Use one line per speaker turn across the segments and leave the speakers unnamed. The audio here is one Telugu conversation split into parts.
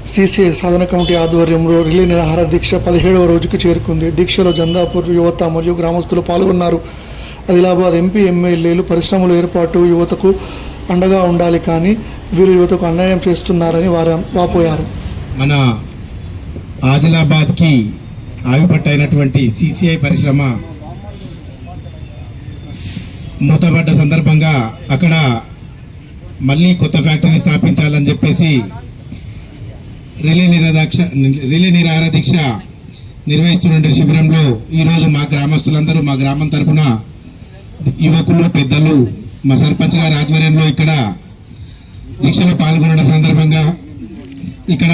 సీసీఐ సాధన కమిటీ ఆధ్వర్యంలో రిలే నిరాహార దీక్ష 17వ రోజుకు చేరుకుంది. దీక్షలో జందాపూర్ యువత మరియు గ్రామస్తులు పాల్గొన్నారు. ఆదిలాబాద్ ఎంపీ ఎమ్మెల్యేలు పరిశ్రమల ఏర్పాటు యువతకు అండగా ఉండాలి, కానీ వీరు యువతకు అన్యాయం చేస్తున్నారని వారు వాపోయారు.
మన ఆదిలాబాద్కి ఆయుపట్టైనటువంటి సీసీఐ పరిశ్రమ మూతపడ్డ సందర్భంగా అక్కడ మళ్ళీ కొత్త ఫ్యాక్టరీ స్థాపించాలని చెప్పేసి రిలే నిరాహార దీక్ష నిర్వహిస్తున్న శిబిరంలో ఈరోజు మా గ్రామస్తులందరూ మా గ్రామం తరఫున యువకులు పెద్దలు మా సర్పంచ్ గారి ఆధ్వర్యంలో ఇక్కడ దీక్షలో పాల్గొనడం సందర్భంగా ఇక్కడ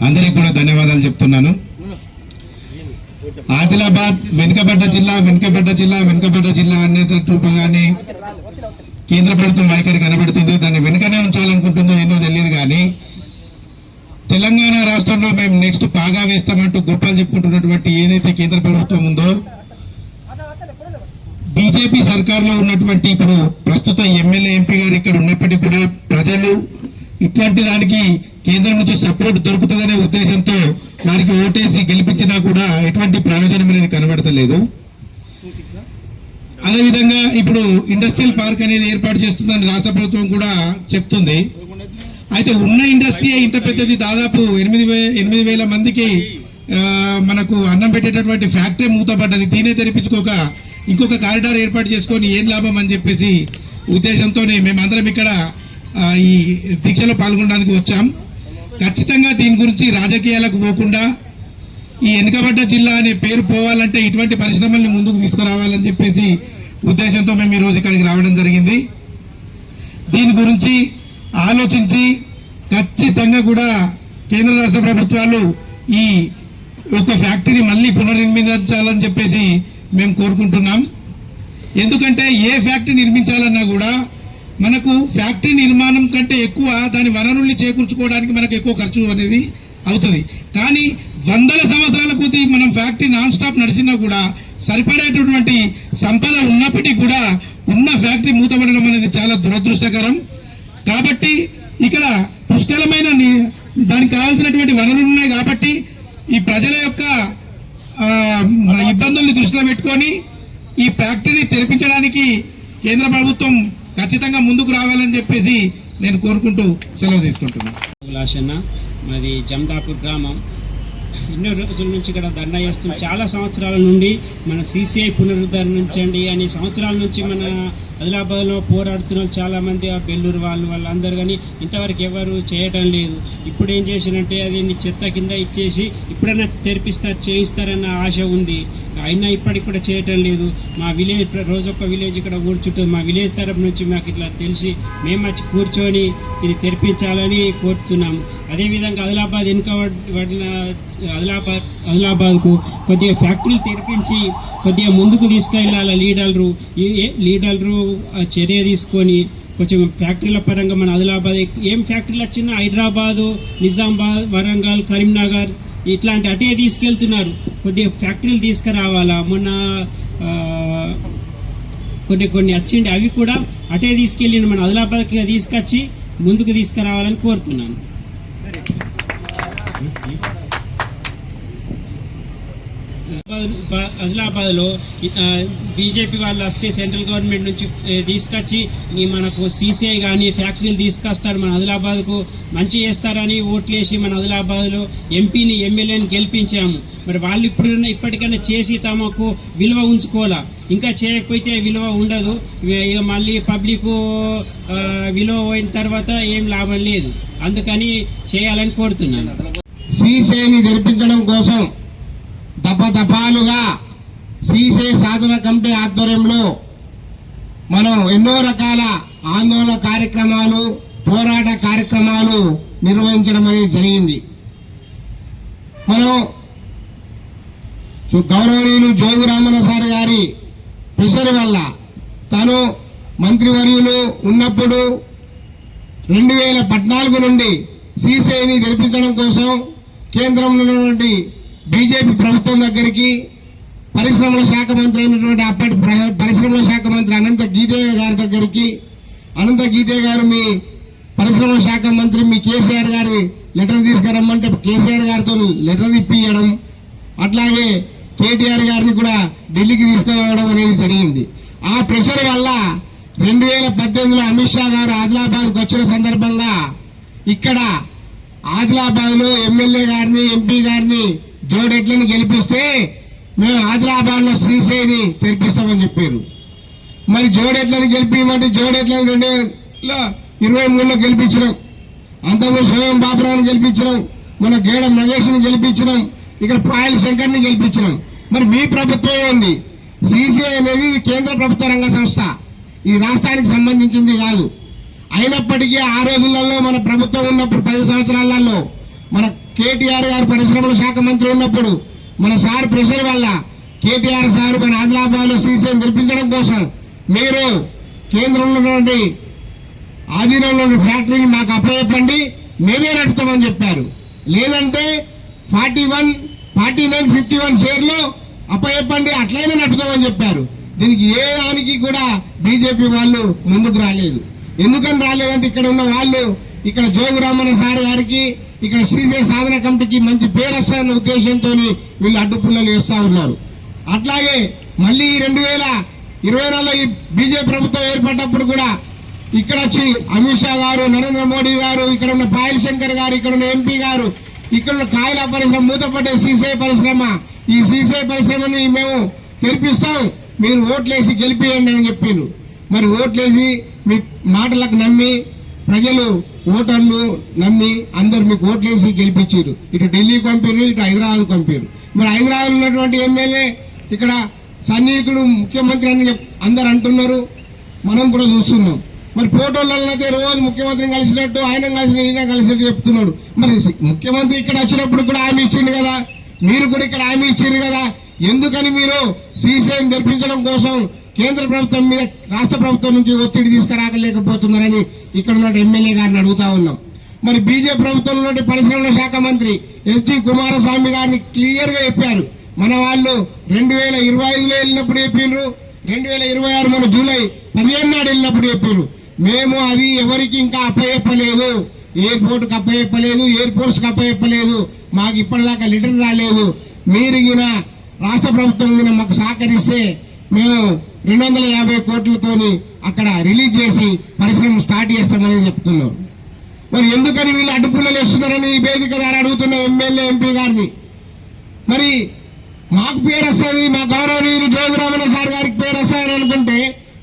అందరికీ కూడా ధన్యవాదాలు చెప్తున్నాను. ఆదిలాబాద్ వెనుకబడ్డ జిల్లా అనే రూపంగానే కేంద్ర ప్రభుత్వం వైఖరి కనబడుతుంది. దాన్ని వెనుకనే ఉంచాలనుకుంటుందో ఏందో తెలియదు, కానీ తెలంగాణ రాష్ట్రంలో మేము నెక్స్ట్ పాగా వేస్తామంటూ గొప్పలు చెప్పుకుంటున్నటువంటి ఏదైతే కేంద్ర ప్రభుత్వం ఉందో, బీజేపీ సర్కార్లో ఉన్నటువంటి ఇప్పుడు ప్రస్తుత ఎమ్మెల్యే ఎంపీ గారు ఇక్కడ ఉన్నప్పటికీ కూడా ప్రజలు ఇట్లాంటి దానికి కేంద్రం నుంచి సపోర్ట్ దొరుకుతుందనే ఉద్దేశంతో వారికి ఓటేసి గెలిపించినా కూడా ఎటువంటి ప్రయోజనం అనేది కనబడతలేదు. అదేవిధంగా ఇప్పుడు ఇండస్ట్రియల్ పార్క్ అనేది ఏర్పాటు చేస్తుందని రాష్ట్ర ప్రభుత్వం కూడా చెప్తుంది. అయితే ఉన్న ఇండస్ట్రీ ఇంత పెద్దది, దాదాపు 8,000 మందికి మనకు అన్నం పెట్టేటటువంటి ఫ్యాక్టరీ మూతపడ్డది. దీనే తెరిపించుకోక ఇంకొక కారిడార్ ఏర్పాటు చేసుకొని ఏం లాభం అని చెప్పేసి ఉద్దేశంతోనే మేమందరం ఇక్కడ ఈ దీక్షలో పాల్గొనడానికి వచ్చాం. ఖచ్చితంగా దీని గురించి రాజకీయాలకు పోకుండా ఈ వెనుకబడ్డ జిల్లా అనే పేరు పోవాలంటే ఇటువంటి పరిశ్రమల్ని ముందుకు తీసుకురావాలని చెప్పేసి ఉద్దేశంతో మేము ఈరోజు ఇక్కడికి రావడం జరిగింది. దీని గురించి ఆలోచించి ఖచ్చితంగా కూడా కేంద్ర రాష్ట్ర ప్రభుత్వాలు ఈ ఒక ఫ్యాక్టరీ మళ్ళీ పునర్నిర్మించాలని చెప్పేసి మేము కోరుకుంటున్నాం. ఎందుకంటే ఏ ఫ్యాక్టరీ నిర్మించాలన్నా కూడా మనకు ఫ్యాక్టరీ నిర్మాణం కంటే ఎక్కువ దాని వనరుల్ని చేకూర్చుకోవడానికి మనకు ఎక్కువ ఖర్చు అనేది అవుతుంది. కానీ 100 సంవత్సరాల కొద్దీ మనం ఫ్యాక్టరీ నాన్ స్టాప్ నడిచినా కూడా సరిపడేటటువంటి సంపద ఉన్నప్పటికీ కూడా ఉన్న ఫ్యాక్టరీ మూతపడడం అనేది చాలా దురదృష్టకరం. కాబట్టి ఇక్కడ పుష్కలమైన దానికి కావాల్సినటువంటి వనరులు ఉన్నాయి. కాబట్టి ఈ ప్రజల యొక్క ఇబ్బందుల్ని దృష్టిలో పెట్టుకొని ఈ ఫ్యాక్టరీ తెరిపించడానికి కేంద్ర ప్రభుత్వం ఖచ్చితంగా ముందుకు రావాలని చెప్పేసి నేను కోరుకుంటూ సెలవు తీసుకుంటున్నాను.
మాది జందాపూర్ గ్రామం. ఎన్నో రోజుల నుంచి ఇక్కడ ధర్నా చేస్తుంది. చాలా సంవత్సరాల నుండి మన సీసీఐ పునరుద్ధరించండి అని సంవత్సరాల నుంచి మన ఆదిలాబాద్లో పోరాడుతున్న చాలామంది ఆ బెల్లూరు వాళ్ళందరూ కానీ ఇంతవరకు ఎవరు చేయటం లేదు. ఇప్పుడు ఏం చేసినంటే అది చెత్త కింద ఇచ్చేసి ఇప్పుడైనా చేయిస్తారన్న ఆశ ఉంది. అయినా ఇప్పటికి కూడా చేయటం లేదు. మా విలేజ్ రోజొక్క విలేజ్ ఇక్కడ కూర్చుంటుంది. మా విలేజ్ తరపు నుంచి మాకు ఇట్లా తెలిసి మేము వచ్చి కూర్చొని ఇది తెరిపించాలని కోరుతున్నాము. అదేవిధంగా ఆదిలాబాద్ వెనుకబడిన ఆదిలాబాద్కు కొద్దిగా ఫ్యాక్టరీలు తెరిపించి కొద్దిగా ముందుకు తీసుకెళ్ళాలి. లీడర్లు చర్య తీసుకొని కొంచెం ఫ్యాక్టరీల పరంగా మన ఆదిలాబాద్ ఏం ఫ్యాక్టరీలు వచ్చినా హైదరాబాదు, నిజామాబాద్, వరంగల్, కరీంనగర్ ఇట్లాంటి అటే తీసుకెళ్తున్నారు. కొద్దిగా ఫ్యాక్టరీలు తీసుకురావాలా. మొన్న కొన్ని వచ్చిండి, అవి కూడా అటే తీసుకెళ్ళి మన ఆదిలాబాద్కి తీసుకొచ్చి ముందుకు తీసుకురావాలని కోరుతున్నాను. ఆదిలాబాద్లో బీజేపీ వాళ్ళు వస్తే సెంట్రల్ గవర్నమెంట్ నుంచి తీసుకొచ్చి మనకు సీసీఐ కానీ ఫ్యాక్టరీలు తీసుకొస్తారు, మన ఆదిలాబాద్కు మంచి చేస్తారని ఓట్లేసి మన ఆదిలాబాద్లో ఎంపీని ఎమ్మెల్యేని గెలిపించాము. మరి వాళ్ళు ఇప్పటికైనా చేసి తమకు విలువ ఉంచుకోవాలా. ఇంకా చేయకపోతే విలువ ఉండదు. మళ్ళీ పబ్లిక్ విలువ పోయిన తర్వాత ఏం లాభం లేదు. అందుకని చేయాలని కోరుతున్నాను.
సీసీఐని జరిపించడం కోసం దఫాలుగా సీసీఐ సాధన కమిటీ ఆధ్వర్యంలో మనం ఎన్నో రకాల ఆందోళన కార్యక్రమాలు, పోరాట కార్యక్రమాలు నిర్వహించడం అనేది జరిగింది. మనం గౌరవనీయులు జోగు రామన్న సార్ గారి ప్రెషర్ వల్ల తను మంత్రివర్యులు ఉన్నప్పుడు 2014 నుండి సీసీఐని జరిపించడం కోసం కేంద్రంలో ఉన్నటువంటి బీజేపీ ప్రభుత్వం దగ్గరికి పరిశ్రమల శాఖ మంత్రి అయినటువంటి అప్పటి పరిశ్రమల శాఖ మంత్రి అనంత గీతయ్య గారి దగ్గరికి, అనంత గీతయ్య గారు మీ పరిశ్రమల శాఖ మంత్రి మీ కేసీఆర్ గారి లెటర్ తీసుకురమ్మంటే కేసీఆర్ గారితో లెటర్ ఇప్పియడం, అట్లాగే కేటీఆర్ గారిని కూడా ఢిల్లీకి తీసుకురావడం అనేది జరిగింది. ఆ ప్రెషర్ వల్ల 2018లో అమిత్ షా గారు ఆదిలాబాద్కు వచ్చిన సందర్భంగా ఇక్కడ ఆదిలాబాద్లో ఎమ్మెల్యే గారిని, ఎంపీ గారిని, జోడెట్లను గెలిపిస్తే మేము ఆదిలాబాద్లో శ్రీశైని తెరిపిస్తామని చెప్పారు. మరి జోడెట్లను గెలిపించమంటే జోడెట్లను 2023లో గెలిపించినాం. అంతకుముందు స్వయం బాబురావుని గెలిపించినాం, మన గేడం నగేష్ని గెలిపించినాం, ఇక్కడ పాయల శంకర్ని గెలిపించినాం. మరి మీ ప్రభుత్వం ఏంది? సిసిఐ అనేది కేంద్ర ప్రభుత్వ రంగ సంస్థ, ఇది రాష్ట్రానికి సంబంధించింది కాదు. అయినప్పటికీ ఆ రోజులలో మన ప్రభుత్వం ఉన్నప్పుడు 10 సంవత్సరాలలో మన కేటీఆర్ గారు పరిశ్రమల శాఖ మంత్రి ఉన్నప్పుడు మన సార్ ప్రెషర్ వల్ల కేటీఆర్ సార్ మన ఆదిలాబాద్లో సిసిఐని తెరిపించడం కోసం మీరు కేంద్రంలో ఉన్నటువంటి ఆధీనంలోని ఫ్యాక్టరీని మాకు అప్పచెప్పండి, మేమే నడుపుతామని చెప్పారు. లేదంటే 41, 49, 51 షేర్లు అప్పచెప్పండి, అట్లయినా నడుపుతామని చెప్పారు. దీనికి ఏ దానికి కూడా బీజేపీ వాళ్ళు ముందుకు రాలేదు. ఎందుకని రాలేదంటే ఇక్కడ ఉన్న వాళ్ళు ఇక్కడ జోగురామన్న సార్ గారికి, ఇక్కడ శ్రీశైల సాధన కమిటీకి మంచి పేరు వస్తాయన్న ఉద్దేశంతో వీళ్ళు అడ్డుపుల్లలు వేస్తూ ఉన్నారు. అట్లాగే మళ్ళీ 2024లో ఈ బీజేపీ ప్రభుత్వం ఏర్పడ్డప్పుడు కూడా ఇక్కడ వచ్చి అమిత్ షా గారు, నరేంద్ర మోడీ గారు, ఇక్కడ ఉన్న పాయల్ శంకర్ గారు, ఇక్కడ ఉన్న ఎంపీ గారు, ఇక్కడ ఉన్న కాయల పరిశ్రమ మూతపడ్డే సిసిఐ పరిశ్రమ, ఈ సిసిఐ పరిశ్రమని మేము తెరిపిస్తాం, మీరు ఓట్లేసి గెలిపియండి అని చెప్పిండ్రు. మరి ఓట్లేసి మీ మాటలకు నమ్మి ప్రజలు, ఓటర్లు నమ్మి అందరు మీకు ఓట్లేసి గెలిపించారు. ఇటు ఢిల్లీకి పంపారు, ఇటు హైదరాబాద్ పంపారు. మరి హైదరాబాద్ ఉన్నటువంటి ఎమ్మెల్యే ఇక్కడ సన్నిహితుడు ముఖ్యమంత్రి అని అందరు అంటున్నారు, మనం కూడా చూస్తున్నాం. మరి ఫోటోలలో అయితే రోజు ముఖ్యమంత్రిని కలిసినట్టు, ఆయన కలిసినట్టు, ఈయన కలిసినట్టు చెప్తున్నాడు. మరి ముఖ్యమంత్రి ఇక్కడ వచ్చినప్పుడు కూడా హామీ ఇచ్చింది కదా, మీరు కూడా ఇక్కడ హామీ ఇచ్చారు కదా, ఎందుకని మీరు సిసిఐని తెరిపించడం కోసం కేంద్ర ప్రభుత్వం మీద రాష్ట్ర ప్రభుత్వం నుంచి ఒత్తిడి తీసుకురాగలేకపోతున్నారని ఇక్కడ ఉన్న ఎమ్మెల్యే గారిని అడుగుతా ఉన్నాం. మరి బీజేపీ ప్రభుత్వంలో పరిశ్రమల శాఖ మంత్రి ఎస్డి కుమారస్వామి గారిని క్లియర్ గా చెప్పారు, మన వాళ్ళు 2025లో వెళ్ళినప్పుడు చెప్పిండ్రు, 2026 మన జూలై 15 నాడు వెళ్ళినప్పుడు చెప్పారు, మేము అది ఎవరికి ఇంకా అప్పచెప్పలేదు, ఎయిర్పోర్ట్కి అప్పచెప్పలేదు, ఎయిర్ ఫోర్స్కి అప్పచెప్పలేదు, మాకు ఇప్పటిదాకా లెటర్ రాలేదు, మీరు ఈయన రాష్ట్ర ప్రభుత్వం మాకు సహకరిస్తే మేము 250 కోట్లతోని అక్కడ రిలీజ్ చేసి పరిశ్రమ స్టార్ట్ చేస్తామని చెప్తున్నారు. మరి ఎందుకని వీళ్ళు అడ్డుపుల్లలు వేస్తున్నారని ఈ వేదిక ద్వారా అడుగుతున్న ఎమ్మెల్యే, ఎంపీ గారిని. మరి మాకు పేరు వస్తుంది, మా గౌరవనీయులు జోగురామన్న సార్ గారికి పేరు వస్తాయని అనుకుంటే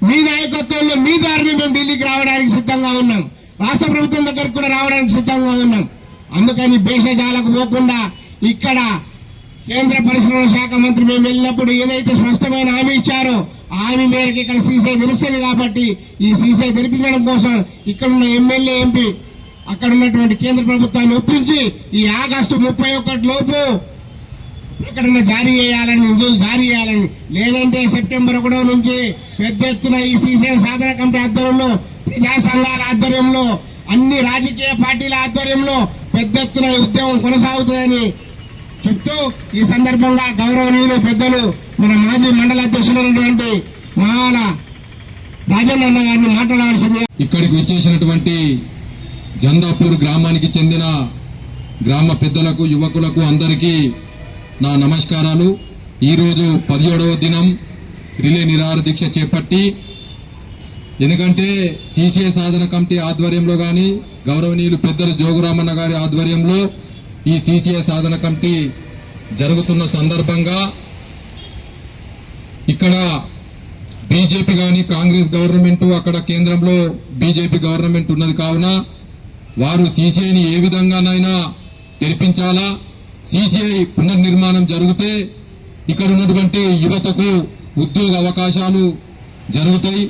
మీ నాయకత్వంలో మీ దారిని మేము ఢిల్లీకి రావడానికి సిద్ధంగా ఉన్నాం, రాష్ట్ర ప్రభుత్వం దగ్గరికి కూడా రావడానికి సిద్ధంగా ఉన్నాం. అందుకని భేషజాలకు పోకుండా ఇక్కడ కేంద్ర పరిశ్రమల శాఖ మంత్రి మేము వెళ్ళినప్పుడు ఏదైతే స్పష్టమైన హామీ ఇచ్చారో హామీ మేరకు ఇక్కడ సిసిఐ తెలుస్తుంది కాబట్టి ఈ సిసిఐ తెరిపించడం కోసం ఇక్కడ ఉన్న ఎమ్మెల్యే, ఎంపీ అక్కడ ఉన్నటువంటి కేంద్ర ప్రభుత్వాన్ని ఒప్పించి ఈ ఆగస్టు 31 లోపు ప్రకటన జారీ చేయాలని, నిధులు జారీ చేయాలని, లేదంటే సెప్టెంబర్ 1 నుంచి పెద్ద ఎత్తున ఈ సిసిఐ సాధన కమిటీ ఆధ్వర్యంలో, ప్రజా సంఘాల ఆధ్వర్యంలో, అన్ని రాజకీయ పార్టీల ఆధ్వర్యంలో పెద్ద ఎత్తున ఉద్యమం కొనసాగుతుందని చెప్తూ ఈ సందర్భంగా గౌరవనీయులు పెద్దలు మన మాజీ మండల అధ్యక్షులైనటువంటి మాల రాజన్న గారిని మాట్లాడాల్సింది.
ఇక్కడికి వచ్చేసినటువంటి జందాపూర్ గ్రామానికి చెందిన గ్రామ పెద్దలకు, యువకులకు అందరికీ నా నమస్కారాలు. ఈరోజు 17వ దినం రిలే నిరాహార దీక్ష చేపట్టి, ఎందుకంటే సిసిఐ సాధన కమిటీ ఆధ్వర్యంలో కానీ, గౌరవనీయులు పెద్దలు జోగురామన్న గారి ఆధ్వర్యంలో ఈ సిసిఐ సాధన కమిటీ జరుగుతున్న సందర్భంగా ఇక్కడ బీజేపీ కానీ, కాంగ్రెస్ గవర్నమెంట్, అక్కడ కేంద్రంలో బీజేపీ గవర్నమెంట్ ఉన్నది కావున వారు సిసిఐని ఏ విధంగానైనా తెరిపించాలా, సిసిఐ పునర్నిర్మాణం జరిగితే ఇక్కడ ఉన్నటువంటి యువతకు ఉద్యోగ అవకాశాలు జరుగుతాయి.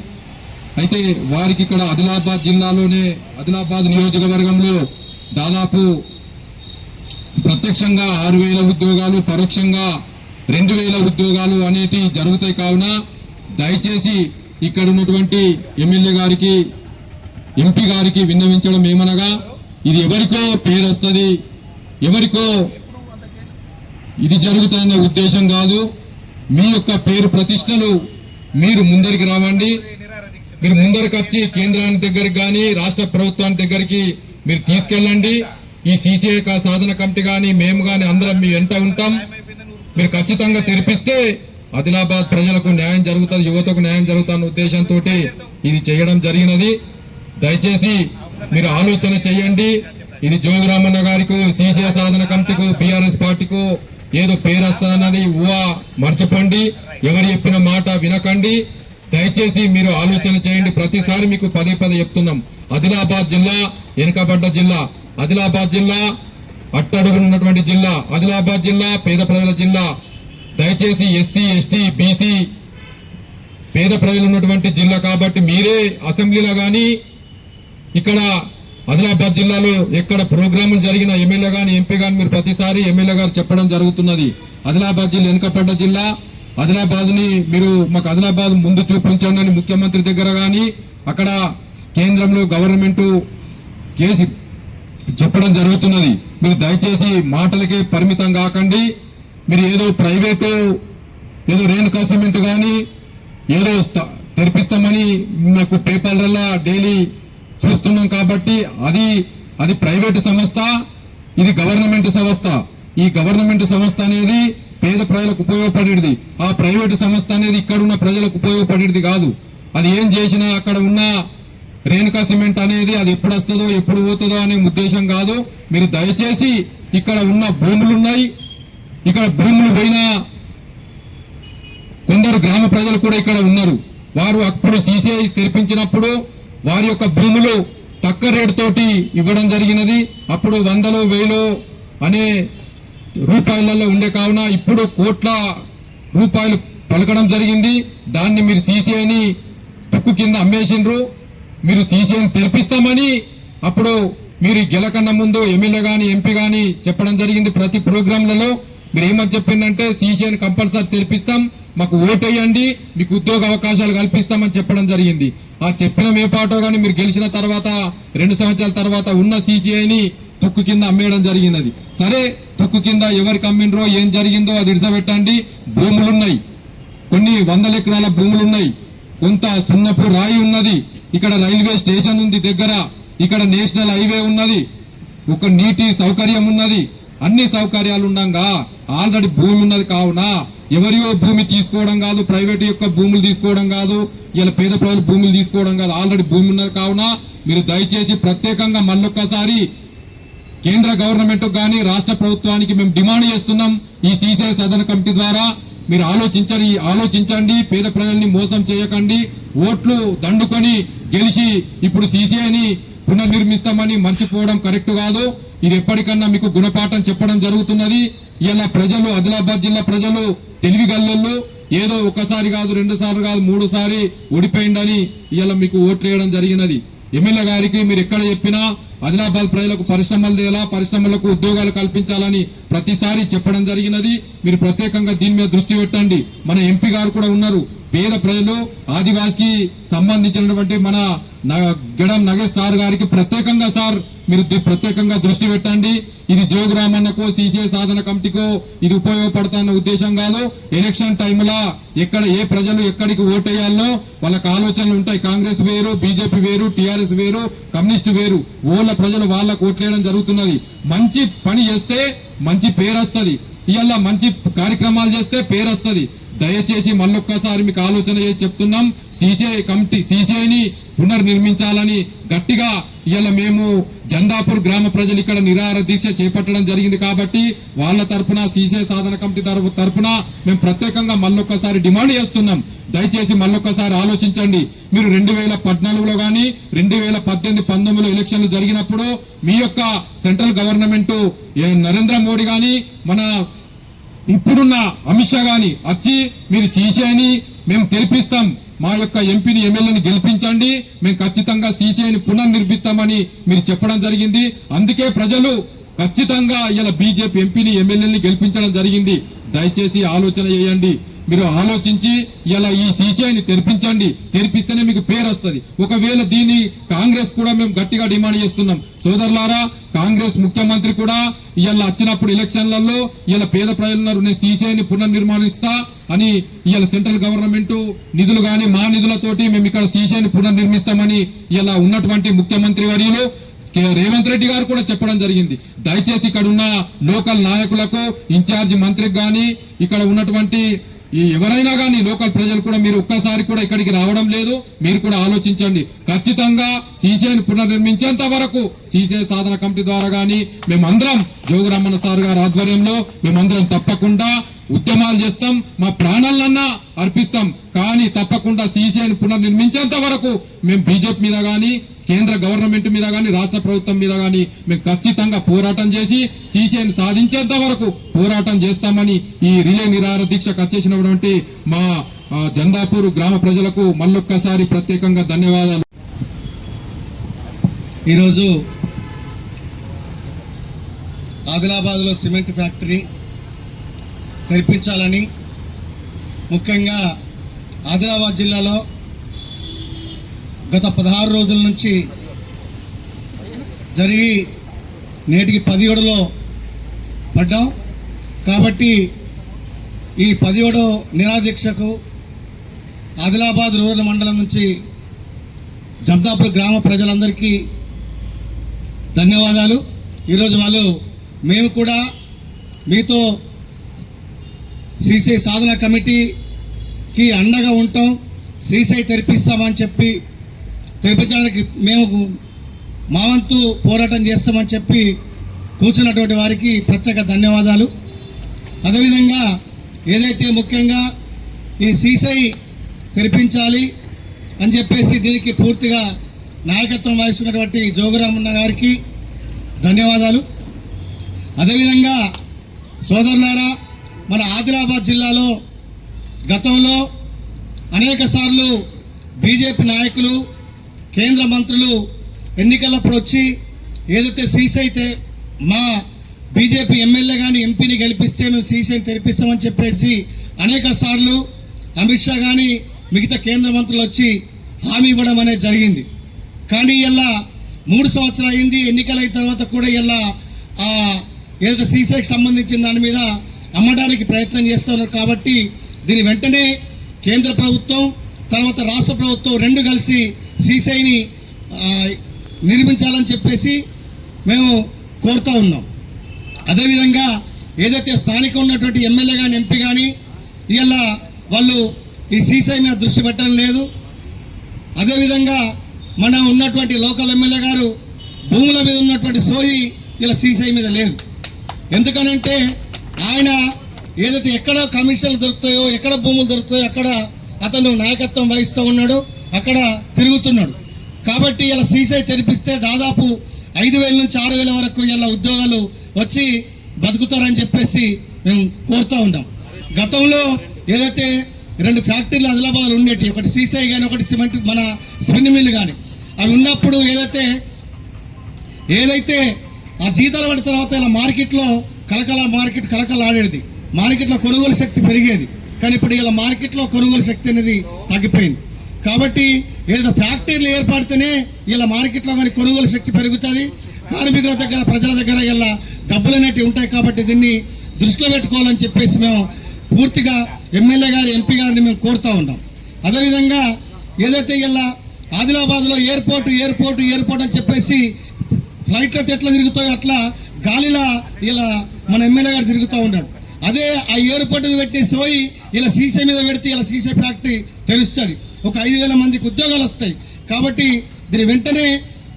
అయితే వారికి ఇక్కడ ఆదిలాబాద్ జిల్లాలోనే, ఆదిలాబాద్ నియోజకవర్గంలో దాదాపు ప్రత్యక్షంగా 6,000 ఉద్యోగాలు, పరోక్షంగా 2,000 ఉద్యోగాలు అనేటి జరుగుతాయి. కావున దయచేసి ఇక్కడ ఉన్నటువంటి ఎమ్మెల్యే గారికి, ఎంపీ గారికి విన్నవించడం ఏమనగా, ఇది ఎవరికో పేరు వస్తుంది, ఎవరికో ఇది జరుగుతున్న ఉద్దేశం కాదు. మీ యొక్క పేరు ప్రతిష్టలు మీరు ముందరికి రావండి. మీరు ముందరికి వచ్చి కేంద్రానికి దగ్గరికి కానీ రాష్ట్ర ప్రభుత్వానికి దగ్గరికి మీరు తీసుకెళ్ళండి. ఈ సీసీఐ సాధన కమిటీ కానీ మేము కానీ అందరం మీ వెంట ఉంటాం. మీరు ఖచ్చితంగా తెరిపిస్తే ఆదిలాబాద్ ప్రజలకు న్యాయం జరుగుతుంది, యువతకు న్యాయం జరుగుతున్న ఉద్దేశంతో ఇది చేయడం జరిగినది. దయచేసి మీరు ఆలోచన చేయండి. ఇది జోగురామన్న గారికి, సీసీఐ సాధన కమిటీకు, బీఆర్ఎస్ పార్టీకు ఏదో పేరు వస్తుందన్నది ఊహ మర్చిపోండి. ఎవరు చెప్పిన మాట వినకండి. దయచేసి మీరు ఆలోచన చేయండి. ప్రతిసారి మీకు పదే చెప్తున్నాం, ఆదిలాబాద్ జిల్లా వెనుకబడ్డ జిల్లా, ఆదిలాబాద్ జిల్లా అట్టడుగునున్నటువంటి జిల్లా, ఆదిలాబాద్ జిల్లా పేద ప్రజల జిల్లా. దయచేసి ఎస్సీ ఎస్టీ బీసీ పేద ప్రజలు ఉన్నటువంటి జిల్లా కాబట్టి మీరే అసెంబ్లీలో కానీ ఇక్కడ ఆదిలాబాద్ జిల్లాలో ఎక్కడ ప్రోగ్రాములు జరిగిన ఎమ్మెల్యే గాని ఎంపీ గాని మీరు ప్రతిసారి ఎమ్మెల్యే గారు చెప్పడం జరుగుతున్నది. ఆదిలాబాద్ జిల్లా వెనుకబడ్డ జిల్లా, ఆదిలాబాద్ ని మీరు మాకు ఆదిలాబాద్ ముందు చూపించండి అని ముఖ్యమంత్రి దగ్గర గాని అక్కడ కేంద్రంలో గవర్నమెంట్ కేసు చెప్పడం జరుగుతున్నది. మీరు దయచేసి మాటలకే పరిమితం కాకండి. మీరు ఏదో ప్రైవేటు ఏదో రేణుకా సిమెంట్ కానీ ఏదో తెరిపిస్తామని మాకు పేపర్లలో డైలీ చూస్తున్నాం కాబట్టి అది ప్రైవేటు సంస్థ, ఇది గవర్నమెంట్ సంస్థ. ఈ గవర్నమెంట్ సంస్థ అనేది పేద ప్రజలకు ఉపయోగపడేది. ఆ ప్రైవేటు సంస్థ అనేది ఇక్కడ ఉన్న ప్రజలకు ఉపయోగపడేది కాదు. అది ఏం చేసినా అక్కడ ఉన్న రేణుకా సిమెంట్ అనేది అది ఎప్పుడు వస్తుందో ఎప్పుడు పోతుందో అనే ఉద్దేశం కాదు. మీరు దయచేసి ఇక్కడ ఉన్న భూములు ఉన్నాయి, ఇక్కడ భూములు పోయినా కొందరు గ్రామ ప్రజలు కూడా ఇక్కడ ఉన్నారు. వారు అప్పుడు సీసీఐ తెరిపించినప్పుడు వారి యొక్క భూములు తక్కువ రేటు తోటి ఇవ్వడం జరిగినది. అప్పుడు 100,000 1000 అనే రూపాయలలో ఉండే కావున ఇప్పుడు కోట్ల రూపాయలు పలకడం జరిగింది. దాన్ని మీరు సీసీఐని తుక్కు కింద అమ్మేసిండ్రు. మీరు సీసీఐని తెరిపిస్తామని అప్పుడు మీరు గెలకన్నా ముందు ఎమ్మెల్యే గాని ఎంపీ గాని చెప్పడం జరిగింది. ప్రతి ప్రోగ్రాంలలో మీరు ఏమని చెప్పిందంటే సీసీఐని కంపల్సరీ తెరిపిస్తాం, మాకు ఓటేయండి, మీకు ఉద్యోగ అవకాశాలు కల్పిస్తామని చెప్పడం జరిగింది. ఆ చెప్పిన మేపాటో గానీ మీరు గెలిచిన తర్వాత 2 సంవత్సరాల తర్వాత ఉన్న సీసీఐని తుక్కు కింద అమ్మేయడం జరిగినది. సరే, తుక్కు కింద ఎవరికి అమ్మిండ్రో ఏం జరిగిందో అది ఇడిసబెట్టండి. భూములున్నాయి, కొన్ని 100 ఎకరాల భూములున్నాయి, కొంత సున్నపు రాయి ఉన్నది, ఇక్కడ రైల్వే స్టేషన్ ఉంది దగ్గర, ఇక్కడ నేషనల్ హైవే ఉన్నది, ఒక నీటి సౌకర్యం ఉన్నది, అన్ని సౌకర్యాలు ఉండగా ఆల్రెడీ భూమి ఉన్నది. కావున ఎవరియో భూమి తీసుకోవడం కాదు, ప్రైవేట్ యొక్క భూములు తీసుకోవడం కాదు, ఇలా పేద ప్రజలు భూములు తీసుకోవడం కాదు, ఆల్రెడీ భూమి ఉన్నది. కావున మీరు దయచేసి ప్రత్యేకంగా మళ్ళొక్కసారి కేంద్ర గవర్నమెంట్ కానీ రాష్ట్ర ప్రభుత్వానికి మేము డిమాండ్ చేస్తున్నాం. ఈ సీసీఐ సాధన కమిటీ ద్వారా మీరు ఆలోచించండి, పేద ప్రజల్ని మోసం చేయకండి. ఓట్లు దండుకొని గెలిచి ఇప్పుడు సీసీఐని పునర్నిర్మిస్తామని మర్చిపోవడం కరెక్ట్ కాదు. ఇది ఎప్పటికన్నా మీకు గుణపాఠం చెప్పడం జరుగుతున్నది. ఇలా ప్రజలు, ఆదిలాబాద్ జిల్లా ప్రజలు తెలివిగల్లోళ్ళు, ఏదో ఒకసారి కాదు 2 సార్లు కాదు 3 సారి ఓడిపోయిందని ఇలా మీకు ఓట్లు వేయడం జరిగినది. ఎమ్మెల్యే గారికి మీరు ఎక్కడ చెప్పినా ఆదిలాబాద్ ప్రజలకు పరిశ్రమలు తేలా, పరిశ్రమలకు ఉద్యోగాలు కల్పించాలని ప్రతిసారి చెప్పడం జరిగినది. మీరు ప్రత్యేకంగా దీని మీద దృష్టి పెట్టండి. మన ఎంపీ గారు కూడా ఉన్నారు. పేద ప్రజలు, ఆదివాసికి సంబంధించినటువంటి మన గెడం నగేష్ సార్ గారికి ప్రత్యేకంగా సార్ మీరు ప్రత్యేకంగా దృష్టి పెట్టండి. ఇది జోగురామన్నకో సీసీఐ సాధన కమిటీకో ఇది ఉపయోగపడుతున్న ఉద్దేశం కాదు. ఎలక్షన్ టైంలో ఎక్కడ ఏ ప్రజలు ఎక్కడికి ఓటేయాలో వాళ్ళకి ఆలోచనలు ఉంటాయి. కాంగ్రెస్ వేరు, బీజేపీ వేరు, టీఆర్ఎస్ వేరు, కమ్యూనిస్టు వేరు. ఓళ్ళ ప్రజలు వాళ్ళకు ఓట్లేయడం జరుగుతున్నది. మంచి పని చేస్తే మంచి పేరు వస్తుంది, ఇవాళ మంచి కార్యక్రమాలు చేస్తే పేరు వస్తుంది. దయచేసి మళ్ళొక్కసారి మీకు ఆలోచన చేసి చెప్తున్నాం, సీసీఐని పునర్నిర్మించాలని గట్టిగా ఇవాళ మేము జందాపూర్ గ్రామ ప్రజలు ఇక్కడ నిరాహార దీక్ష చేపట్టడం జరిగింది కాబట్టి వాళ్ళ తరపున సీసీఐ సాధన కమిటీ తరపున మేము ప్రత్యేకంగా మళ్ళొక్కసారి డిమాండ్ చేస్తున్నాం. దయచేసి మళ్ళొక్కసారి ఆలోచించండి. మీరు 2014లో కానీ 2018-19 ఎలక్షన్లు జరిగినప్పుడు మీ యొక్క సెంట్రల్ గవర్నమెంట్ నరేంద్ర మోడీ కానీ మన ఇప్పుడున్న అమిత్ షా గాని వచ్చి మీరు సీసీఐని మేము తెరిపిస్తాం, మా యొక్క ఎంపీని ఎమ్మెల్యేని గెలిపించండి, మేము ఖచ్చితంగా సీసీఐని పునర్నిర్మిస్తామని మీరు చెప్పడం జరిగింది. అందుకే ప్రజలు ఖచ్చితంగా ఇలా బీజేపీ ఎంపీని ఎమ్మెల్యేని గెలిపించడం జరిగింది. దయచేసి ఆలోచన చేయండి. మీరు ఆలోచించి ఇలా ఈ సీసీఐని తెరిపించండి. తెరిపిస్తేనే మీకు పేరు వస్తుంది. ఒకవేళ దీన్ని కాంగ్రెస్ కూడా మేము గట్టిగా డిమాండ్ చేస్తున్నాం. సోదరులారా, కాంగ్రెస్ ముఖ్యమంత్రి కూడా ఇలా వచ్చినప్పుడు ఎలక్షన్లలో ఇలా పేద ప్రజలున్నారు, నేను సీసీఐని పునర్నిర్మాణిస్తా, అని ఇవాళ సెంట్రల్ గవర్నమెంట్ నిధులు కానీ మా నిధులతోటి మేము ఇక్కడ సీసీఐని పునర్నిర్మిస్తామని ఇలా ఉన్నటువంటి ముఖ్యమంత్రి వర్యులు రేవంత్ రెడ్డి గారు కూడా చెప్పడం జరిగింది. దయచేసి ఇక్కడ ఉన్న లోకల్ నాయకులకు, ఇన్ఛార్జి మంత్రికి కానీ, ఇక్కడ ఉన్నటువంటి ఎవరైనా కానీ లోకల్ ప్రజలు కూడా మీరు ఒక్కసారి కూడా ఇక్కడికి రావడం లేదు. మీరు కూడా ఆలోచించండి. ఖచ్చితంగా సీసీఐని పునర్నిర్మించేంత వరకు సీసీఐ సాధన కమిటీ ద్వారా కానీ మేమందరం జోగురామన్న సార్ గారి ఆధ్వర్యంలో మేమందరం తప్పకుండా ఉద్యమాలు చేస్తాం, మా ప్రాణాలన్నా అర్పిస్తాం. కానీ తప్పకుండా సీసీఐని పునర్నిర్మించేంత వరకు మేము బీజేపీ మీద కానీ, కేంద్ర గవర్నమెంట్ మీద కానీ, రాష్ట్ర ప్రభుత్వం మీద కానీ మేము ఖచ్చితంగా పోరాటం చేసి సీసీఐని సాధించేంత వరకు పోరాటం చేస్తామని ఈ రిలే నిరాహార దీక్షకు వచ్చేసినటువంటి మా జందాపూర్ గ్రామ ప్రజలకు మళ్ళొక్కసారి ప్రత్యేకంగా ధన్యవాదాలు.
ఈరోజు ఆదిలాబాద్లో సిమెంట్ ఫ్యాక్టరీ తెరిపించాలని, ముఖ్యంగా ఆదిలాబాద్ జిల్లాలో గత 16 రోజుల నుంచి జరిగి నేటికి 17లో పడ్డాం. కాబట్టి ఈ 17వ నిరాదీక్షకు ఆదిలాబాద్ రూరల్ మండలం నుంచి జందాపూర్ గ్రామ ప్రజలందరికీ ధన్యవాదాలు. ఈరోజు మేము కూడా మీతో సీసీఐ సాధన కమిటీకి అండగా ఉంటాం, సీసీఐ తెరిపిస్తామని చెప్పి తెరిపించడానికి మేము మా వంతు పోరాటం చేస్తామని చెప్పి కూర్చున్నటువంటి వారికి ప్రత్యేక ధన్యవాదాలు. అదేవిధంగా ఏదైతే ముఖ్యంగా ఈ సీసీఐ తెరిపించాలి అని చెప్పేసి దీనికి పూర్తిగా నాయకత్వం వహిస్తున్నటువంటి జోగురామన్న గారికి ధన్యవాదాలు. అదేవిధంగా సోదరులారా, మన ఆదిలాబాద్ జిల్లాలో గతంలో అనేక సార్లు బీజేపీ నాయకులు, కేంద్ర మంత్రులు ఎన్నికలప్పుడు వచ్చి ఏదైతే సీసీఐ మా బీజేపీ ఎమ్మెల్యే కానీ ఎంపీని గెలిపిస్తే మేము సీసీఐని తెరిపిస్తామని చెప్పేసి అనేక సార్లు అమిత్ షా కానీ మిగతా కేంద్ర మంత్రులు వచ్చి హామీ ఇవ్వడం అనేది జరిగింది. కానీ ఇలా 3 సంవత్సరాలు అయింది, ఎన్నికలైన తర్వాత కూడా ఇలా ఏదైతే సీసీఐకి సంబంధించిన దాని మీద అమ్మడానికి ప్రయత్నం చేస్తున్నారు. కాబట్టి దీని వెంటనే కేంద్ర ప్రభుత్వం తర్వాత రాష్ట్ర ప్రభుత్వం రెండు కలిసి సీసీఐని నిర్మించాలని చెప్పేసి మేము కోరుతూ ఉన్నాం. అదేవిధంగా ఏదైతే స్థానిక ఉన్నటువంటి ఎమ్మెల్యే కానీ ఎంపీ కానీ ఇలా వాళ్ళు ఈ సీసీఐ మీద దృష్టి పెట్టడం లేదు. అదేవిధంగా మన ఉన్నటువంటి లోకల్ ఎమ్మెల్యే గారు భూముల మీద ఉన్నటువంటి సోయి ఇలా సీసీఐ మీద లేదు. ఎందుకనంటే ఆయన ఏదైతే ఎక్కడ కమిషన్లు దొరుకుతాయో, ఎక్కడ భూములు దొరుకుతాయో అక్కడ అతను నాయకత్వం వహిస్తూ ఉన్నాడు, అక్కడ తిరుగుతున్నాడు. కాబట్టి ఇలా సీసీఐ తెరిపిస్తే దాదాపు 5,000 నుంచి 6,000 వరకు ఇలా ఉద్యోగాలు వచ్చి బతుకుతారని చెప్పేసి మేము కోరుతూ ఉంటాం. గతంలో ఏదైతే 2 ఫ్యాక్టరీలు ఆదిలాబాద్లో ఉండేవి, ఒకటి సీసీఐ కానీ ఒకటి సిమెంట్ మన స్పిన్ మిల్ కానీ, అవి ఉన్నప్పుడు ఏదైతే ఆ జీతాలు పడిన తర్వాత ఇలా మార్కెట్లో కలకల ఆడేది, మార్కెట్లో కొనుగోలు శక్తి పెరిగేది. కానీ ఇప్పుడు ఇలా మార్కెట్లో కొనుగోలు శక్తి అనేది తగ్గిపోయింది. కాబట్టి ఏదో ఫ్యాక్టరీలు ఏర్పడితేనే ఇలా మార్కెట్లో కానీ కొనుగోలు శక్తి పెరుగుతుంది, కార్మికుల దగ్గర ప్రజల దగ్గర ఇలా డబ్బులు అనేవి ఉంటాయి. కాబట్టి దీన్ని దృష్టిలో పెట్టుకోవాలని చెప్పేసి మేము పూర్తిగా ఎమ్మెల్యే గారు ఎంపీ గారిని మేము కోరుతూ ఉంటాం. అదేవిధంగా ఏదైతే ఇలా ఆదిలాబాద్లో ఎయిర్పోర్ట్ అని చెప్పేసి ఫ్లైట్లతో ఎట్లా తిరుగుతాయో అట్లా గాలిలో ఇలా మన ఎమ్మెల్యే గారు తిరుగుతూ ఉన్నాడు. అదే ఆ ఎయిర్పోర్ట్ పెట్టి సోయి ఇలా సీసీఐ మీద పెడితే ఇలా సీసీఐ ఫ్యాక్టరీ తెరుస్తుంది, ఒక 5,000 మందికి ఉద్యోగాలు వస్తాయి. కాబట్టి దీన్ని వెంటనే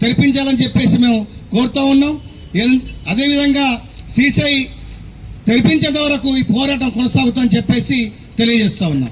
తెరిపించాలని చెప్పేసి మేము కోరుతూ ఉన్నాం. అదేవిధంగా సీసీఐ తెరిపించేంత వరకు ఈ పోరాటం కొనసాగుతుందని చెప్పేసి తెలియజేస్తూ ఉన్నాం.